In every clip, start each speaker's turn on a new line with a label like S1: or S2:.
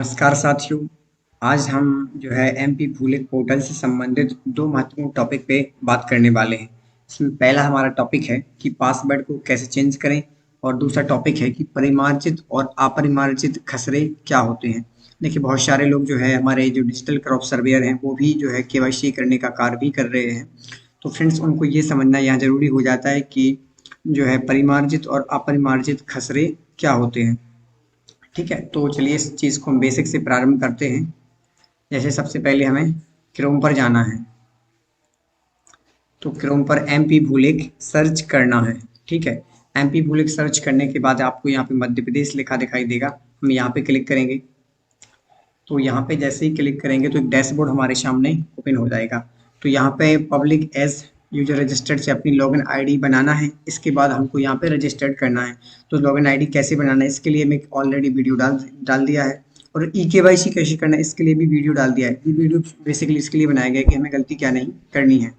S1: नमस्कार साथियों। आज हम जो है एमपी भूलेख पोर्टल से संबंधित दो महत्वपूर्ण टॉपिक पे बात करने वाले हैं। इसमें पहला हमारा टॉपिक है कि पासवर्ड को कैसे चेंज करें और दूसरा टॉपिक है कि परिमार्जित और अपरिमार्जित खसरे क्या होते हैं। देखिए, बहुत सारे लोग जो है हमारे जो डिजिटल क्रॉप सर्वेयर हैं वो भी जो है केवाईसी करने का कार्य भी कर रहे हैं। तो फ्रेंड्स, उनको ये समझना यहाँ जरूरी हो जाता है कि जो है परिमार्जित और अपरिमार्जित खसरे क्या होते हैं। ठीक है, तो चलिए इस चीज़ को हम बेसिक से प्रारंभ करते हैं। जैसे सबसे पहले हमें क्रोम पर जाना है, तो क्रोम पर एमपी भूलेख सर्च करना है। ठीक है, एमपी भूलेख सर्च करने के बाद आपको यहाँ पे मध्य प्रदेश लिखा दिखाई देगा। हम यहाँ पे क्लिक करेंगे, तो यहाँ पे जैसे ही क्लिक करेंगे तो एक डैशबोर्ड हमारे सामने ओपन हो जाएगा। तो यहाँ पे पब्लिक एज यूजर रजिस्टर्ड से अपनी लॉगिन आईडी बनाना है। इसके बाद हमको यहाँ पे रजिस्टर्ड करना है। तो लॉगिन आईडी कैसे बनाना है इसके लिए मैं ऑलरेडी वीडियो डाल डाल दिया है, और ई केवाईसी कैसे करना है इसके लिए भी वीडियो डाल दिया है। ये वीडियो बेसिकली इसके लिए बनाया गया है कि हमें गलती क्या नहीं करनी है।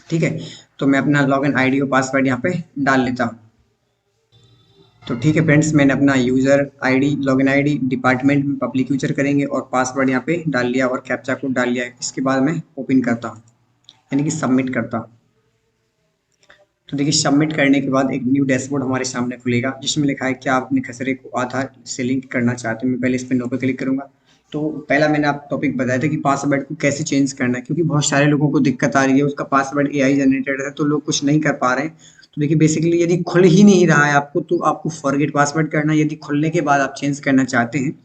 S1: ठीक है, तो मैं अपना लॉगिन आईडी और पासवर्ड यहाँ पे डाल लेता हूँ। तो ठीक है फ्रेंड्स, मैंने अपना user ID login ID department में पब्लिक यूजर करेंगे और पासवर्ड यहाँ पे डाल लिया और कैप्चा कोड डाल लिया है। इसके बाद मैं ओपन करता हूँ, यानी कि सबमिट करता हूँ। तो देखिए, सबमिट करने के बाद एक न्यू डैशबोर्ड हमारे सामने खुलेगा जिसमें लिखा है कि आप अपने खसरे को आधार से लिंक करना चाहते हैं। मैं पहले इस पर नो पे क्लिक करूंगा। तो पहला मैंने आप टॉपिक बताया था कि पासवर्ड को कैसे चेंज करना है, क्योंकि बहुत सारे लोगों को दिक्कत आ रही है। उसका पासवर्ड एआई जनरेटेड है तो लोग कुछ नहीं कर पा रहे हैं। तो देखिए, बेसिकली यदि खुल ही नहीं रहा है आपको तो आपको फॉरगेट पासवर्ड करना है। यदि खुलने के बाद आप चेंज करना चाहते हैं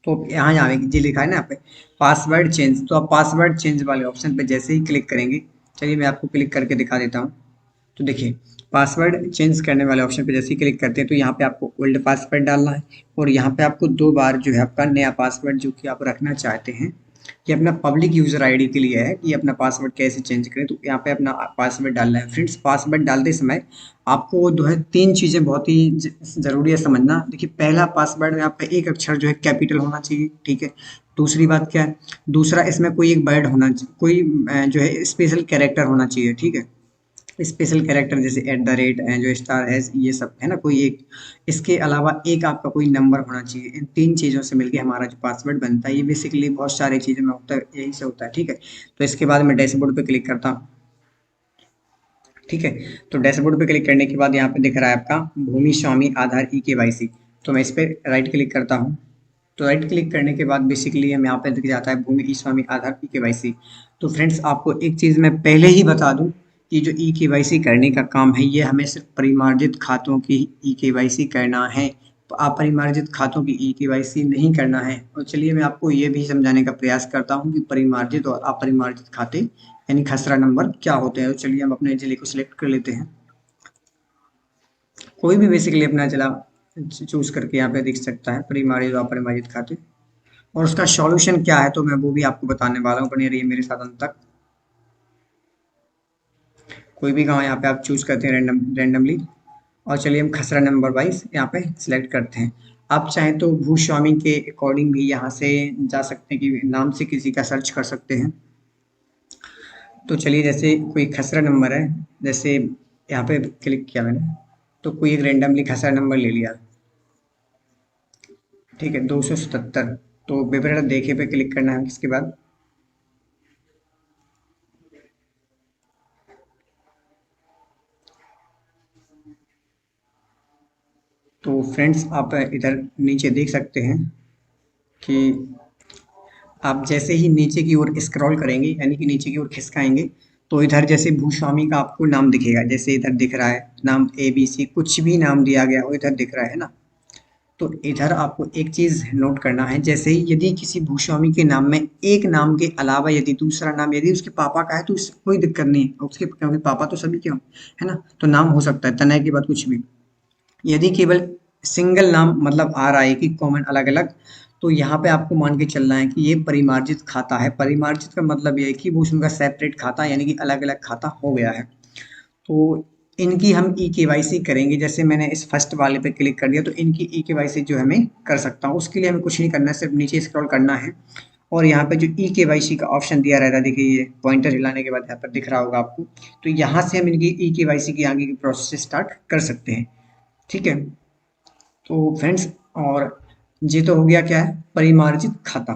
S1: तो यहाँ यहाँ जी लिखा है ना यहाँ पे पासवर्ड चेंज, तो आप पासवर्ड चेंज वाले ऑप्शन पे जैसे ही क्लिक करेंगे, चलिए मैं आपको क्लिक करके दिखा देता हूँ। तो देखिए, पासवर्ड चेंज करने वाले ऑप्शन पे जैसे ही क्लिक करते हैं तो यहाँ पे आपको ओल्ड पासवर्ड डालना है, और यहाँ पे आपको 2 बार जो है आपका नया पासवर्ड जो कि आप रखना चाहते हैं, ये अपना पब्लिक यूजर आईडी के लिए है कि अपना पासवर्ड कैसे चेंज करें। तो यहाँ पे अपना पासवर्ड डालना है। फ्रेंड्स, पासवर्ड डालते समय आपको जो है 3 चीज़ें बहुत ही ज़रूरी है समझना। देखिए, पहला पासवर्ड में आपका एक अक्षर जो है कैपिटल होना चाहिए। ठीक है, दूसरी बात क्या है, दूसरा इसमें कोई एक वर्ड होना चाहिए, कोई जो है स्पेशल कैरेक्टर होना चाहिए। ठीक है, स्पेशल कैरेक्टर जैसे एट द रेट जो स्टार है, ये सब है ना, कोई एक। इसके अलावा एक आपका कोई नंबर होना चाहिए। इन 3 चीज़ों से मिलके हमारा जो पासवर्ड बनता है, ये बेसिकली बहुत सारी चीज़ों में होता है, यही से होता है। ठीक है, तो इसके बाद मैं डैशबोर्ड पे क्लिक करता हूँ। ठीक है, तो डैशबोर्ड पे क्लिक करने के बाद यहाँ पे दिख रहा है आपका भूमि स्वामी आधार ई केवाईसी। तो मैं इस पर राइट क्लिक करता हूँ। तो राइट क्लिक करने के बाद बेसिकली हम यहाँ पे दिख जाता है भूमि ई स्वामी आधार ई केवाईसी। तो फ्रेंड्स, आपको एक चीज़ मैं पहले ही बता दूं कि जो ई केवाईसी करने का काम है ये हमें सिर्फ परिमार्जित खातों की ई केवाईसी करना है। तो अपरिमार्जित खातों की ई केवाईसी नहीं करना है। और चलिए मैं आपको ये भी समझाने का प्रयास करता हूँ कि परिमार्जित और अपरिमार्जित खाते यानी खसरा नंबर क्या होते हैं। तो चलिए हम अपने जिले को सिलेक्ट कर लेते हैं, कोई भी बेसिकली अपना जिला चूज करके यहाँ पे दिख सकता है परिमार्जित और अपरिमार्जित खाते, और उसका सॉल्यूशन क्या है तो मैं वो भी आपको बताने वाला हूँ। बने रहिए मेरे साथ अंत तक। कोई भी गांव यहाँ पे आप चूज करते हैं रैंडमली, और चलिए हम खसरा नंबर वाइज यहाँ पे सिलेक्ट करते हैं। आप चाहें तो भूस्वामी के अकॉर्डिंग भी यहाँ से जा सकते हैं कि नाम से किसी का सर्च कर सकते हैं। तो चलिए, जैसे कोई खसरा नंबर है, जैसे यहाँ पे क्लिक किया मैंने, तो कोई एक रेंडमली खसरा नंबर ले लिया। ठीक है, 277। तो विवरण देखे पे क्लिक करना है। इसके बाद तो फ्रेंड्स, आप इधर नीचे देख सकते हैं कि आप जैसे ही नीचे की ओर स्क्रॉल करेंगे यानी कि नीचे की ओर खिसकाएंगे, तो इधर जैसे भूस्वामी का आपको नाम दिखेगा। जैसे इधर दिख रहा है नाम ABC, कुछ भी नाम दिया गया हो इधर दिख रहा है ना। तो इधर आपको एक चीज नोट करना है, जैसे ही यदि किसी भूस्वामी के नाम में एक नाम के अलावा यदि दूसरा नाम यदि उसके पापा का है तो कोई दिक्कत नहीं है उसके, क्योंकि पापा तो सभी के हों, है ना। तो नाम हो सकता है तनय के बाद कुछ भी। यदि केवल सिंगल नाम मतलब आ रहा है कि कॉमन अलग अलग, तो यहाँ पे आपको मान के चलना है कि ये परिमार्जित खाता है। परिमार्जित का मतलब ये है कि वो उनका सेपरेट खाता यानी कि अलग अलग खाता हो गया है। तो इनकी हम ई केवाईसी करेंगे। जैसे मैंने इस फर्स्ट वाले पे क्लिक कर दिया तो इनकी ई केवाईसी जो हमें कर सकता हूँ, उसके लिए हमें कुछ नहीं करना है, सिर्फ नीचे स्क्रॉल करना है। और यहाँ पे जो ई केवाईसी का ऑप्शन दिया रहता है, देखिए ये पॉइंटर हिलाने के बाद यहाँ पर दिख रहा होगा आपको। तो यहाँ से हम इनकी ई केवाईसी की आगे की प्रोसेस स्टार्ट कर सकते हैं। ठीक है, तो फ्रेंड्स, और ये तो हो गया क्या है, परिमार्जित खाता।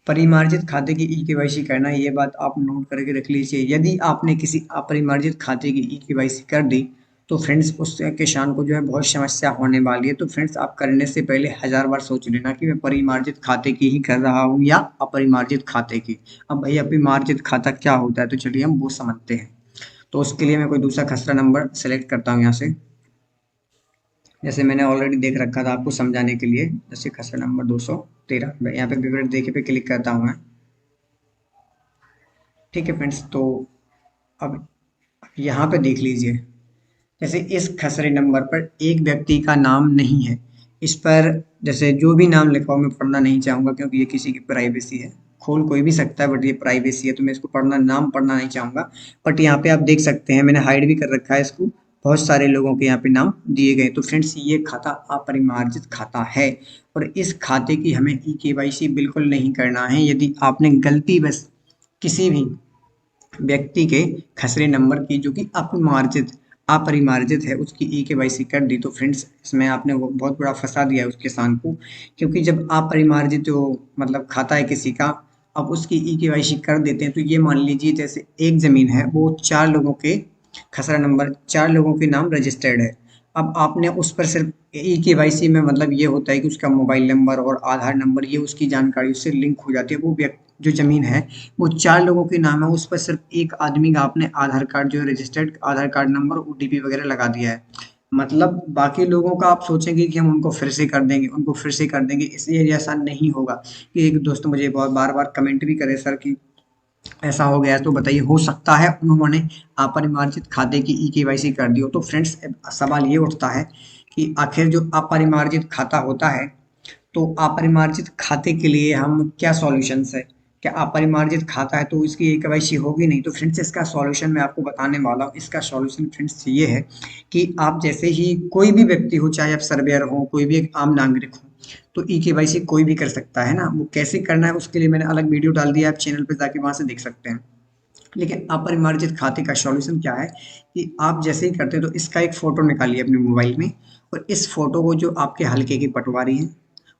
S1: परिमार्जित खाते की ई केवाईसी करना, ये बात आप नोट करके रख लीजिए। यदि आपने किसी अपरिमार्जित खाते की ई केवाईसी कर दी तो फ्रेंड्स उस किसान को जो है बहुत समस्या होने वाली है। तो फ्रेंड्स आप करने से पहले 1000 बार सोच लेना कि मैं परिमार्जित खाते की ही कर रहा हूँ या अपरिमार्जित खाते की। अब भाई अपरिमार्जित खाता क्या होता है, तो चलिए हम वो समझते हैं। तो उसके लिए मैं कोई दूसरा खसरा नंबर सेलेक्ट करता हूँ यहाँ से। जैसे मैंने ऑलरेडी देख रखा था आपको समझाने के लिए, जैसे खसरा नंबर 213, मैं यहाँ पे विवरण देखे पे क्लिक करता हूँ मैं। ठीक है फ्रेंड्स, तो अब यहाँ पे देख लीजिए, जैसे इस खसरे नंबर पर एक व्यक्ति का नाम नहीं है। इस पर जैसे जो भी नाम लिखा हो मैं पढ़ना नहीं चाहूँगा, क्योंकि ये किसी की प्राइवेसी है। खोल कोई भी सकता है बट ये प्राइवेसी है, तो मैं इसको नाम पढ़ना नहीं चाहूँगा। बट यहाँ पे आप देख सकते हैं मैंने हाइड भी कर रखा है इसको। बहुत सारे लोगों के यहाँ पे नाम दिए गए। तो फ्रेंड्स ये खाता अपरिमार्जित खाता है और इस खाते की हमें ई केवाईसी बिल्कुल नहीं करना है। यदि आपने गलती बस किसी भी व्यक्ति के खसरे नंबर की जो कि अपरिमार्जित है उसकी ई केवाईसी कर दी, तो फ्रेंड्स इसमें आपने वो बहुत बड़ा फंसा दिया है उस किसान को। क्योंकि जब अपरिमार्जित जो मतलब खाता है किसी का, अब उसकी ई केवाईसी कर देते हैं, तो ये मान लीजिए जैसे एक जमीन है वो 4 लोगों के खसरा नंबर, 4 लोगों के नाम रजिस्टर्ड है। अब आपने उस पर सिर्फ ई केवाईसी में मतलब ये होता है कि उसका मोबाइल नंबर और आधार नंबर ये उसकी जानकारी उससे लिंक हो जाती है। वो व्यक्ति जो जमीन है वो 4 लोगों के नाम है, उस पर सिर्फ एक आदमी का आपने आधार कार्ड जो है रजिस्टर्ड आधार कार्ड नंबर ओटीपी वगैरह लगा दिया है। मतलब बाकी लोगों का आप सोचेंगे कि हम उनको फिर से कर देंगे, उनको फिर से कर देंगे, इसलिए ऐसा नहीं होगा। कि एक दोस्त मुझे बहुत बार बार कमेंट भी करे सर कि ऐसा हो गया है, तो बताइए हो सकता है उन्होंने अपरिमार्जित खाते की ई केवाईसी कर दी हो। तो फ्रेंड्स सवाल ये उठता है कि आखिर जो अपरिमार्जित खाता होता है, तो अपरिमार्जित खाते के लिए हम क्या सॉल्यूशंस है। क्या अपरिमार्जित खाता है तो इसकी केवाईसी होगी नहीं। तो फ्रेंड्स इसका सॉल्यूशन मैं आपको बताने वाला हूँ। इसका सॉल्यूशन फ्रेंड्स ये है कि आप जैसे ही कोई भी व्यक्ति हो, चाहे आप सर्वेयर हो, कोई भी एक आम नागरिक हो, तो ई केवाईसी कोई भी कर सकता है ना। वो कैसे करना है उसके लिए मैंने अलग वीडियो डाल दिया है, आप चैनल पे जाके वहां से देख सकते हैं। लेकिन अपरिमार्जित खाते का सॉल्यूशन क्या है कि आप जैसे ही करते हैं तो इसका एक फोटो निकालिए अपने मोबाइल में, और इस फोटो को जो आपके हल्के की पटवारी हैं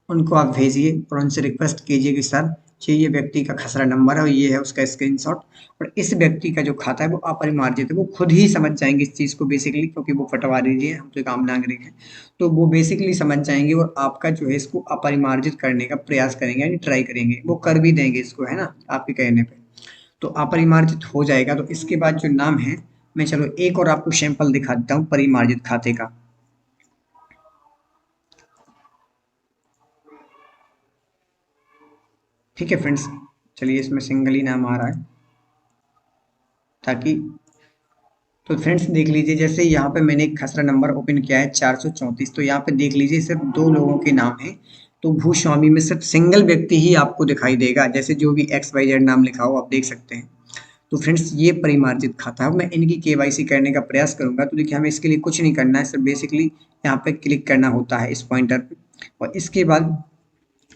S1: उनको आप भेजिए और उनसे रिक्वेस्ट कीजिए कि सर ये व्यक्ति का खसरा नंबर है और ये है उसका स्क्रीनशॉट, और इस व्यक्ति का जो खाता है वो अपरिमार्जित है। वो खुद ही समझ जाएंगे इस चीज़ को बेसिकली, क्योंकि वो पटवारी जी हैं, हम तो एक आम नागरिक हैं। तो वो बेसिकली समझ जाएंगे और आपका जो है इसको अपरिमार्जित करने का प्रयास करेंगे, यानी ट्राई करेंगे, वो कर भी देंगे इसको, है ना, आपके कहने पे। तो अपरिमार्जित हो जाएगा। तो इसके बाद जो नाम है, मैं चलो एक और आपको सैंपल दिखा देता हूँ परिमार्जित खाते का। ठीक है फ्रेंड्स, चलिए इसमें सिंगल ही नाम आ रहा है ताकि, तो फ्रेंड्स देख लीजिए जैसे यहाँ पे मैंने एक खसरा नंबर ओपन किया है 434, तो यहाँ पे देख लीजिए सिर्फ 2 लोगों के नाम है। तो भूस्वामी में सिर्फ सिंगल व्यक्ति ही आपको दिखाई देगा, जैसे जो भी XYZ नाम लिखा हो आप देख सकते हैं। तो फ्रेंड्स ये परिमार्जित खाता है। मैं इनकी केवाईसी करने का प्रयास करूंगा। तो देखिए हमें इसके लिए कुछ नहीं करना है, सिर्फ बेसिकली यहाँ पे क्लिक करना होता है इस पॉइंटर पे, और इसके बाद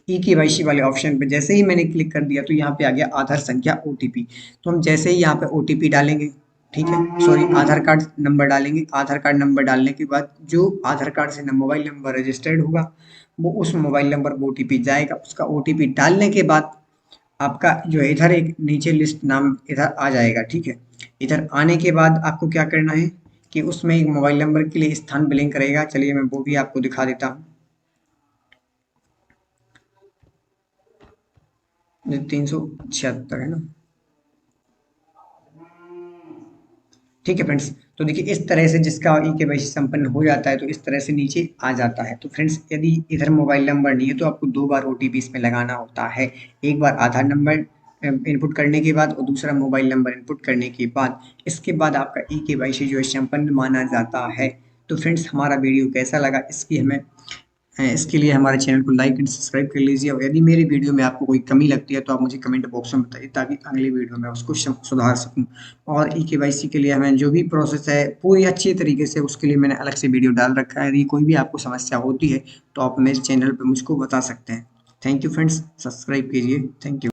S1: ई केवाईसी वाले ऑप्शन पे जैसे ही मैंने क्लिक कर दिया तो यहाँ पे आ गया आधार संख्या ओटीपी। तो हम जैसे ही यहाँ पे ओटीपी डालेंगे, ठीक है, सॉरी आधार कार्ड नंबर डालेंगे। आधार कार्ड नंबर डालने के बाद जो आधार कार्ड से मोबाइल नंबर रजिस्टर्ड होगा वो उस मोबाइल नंबर पर ओटीपी जाएगा। उसका ओटीपी डालने के बाद आपका जो है इधर एक नीचे लिस्ट नाम इधर आ जाएगा। ठीक है, इधर आने के बाद आपको क्या करना है कि उसमें एक मोबाइल नंबर के लिए स्थान ब्लिंक करेगा। चलिए मैं वो भी आपको दिखा देता हूँ। 376 है ना। ठीक है फ्रेंड्स, तो देखिए इस तरह से जिसका ई केवाईसी संपन्न हो जाता है तो इस तरह से नीचे आ जाता है। तो फ्रेंड्स यदि इधर मोबाइल नंबर नहीं है तो आपको 2 बार ओटीपी इसमें लगाना होता है। एक बार आधार नंबर इनपुट करने के बाद और दूसरा मोबाइल नंबर इनपुट करने के बाद, इसके बाद आपका ई केवाईसी जो है संपन्न माना जाता है। तो फ्रेंड्स हमारा वीडियो कैसा लगा इसकी हमें इसके लिए हमारे चैनल को लाइक एंड सब्सक्राइब कर लीजिए, और यदि मेरी वीडियो में आपको कोई कमी लगती है तो आप मुझे कमेंट बॉक्स में बताइए ताकि अगली वीडियो में उसको सुधार सकूं। और ई केवाईसी के लिए हमें जो भी प्रोसेस है पूरी अच्छी तरीके से, उसके लिए मैंने अलग से वीडियो डाल रखा है। यदि कोई भी आपको समस्या होती है तो आप मेरे चैनल पर मुझको बता सकते हैं। थैंक यू फ्रेंड्स, सब्सक्राइब कीजिए। Thank you.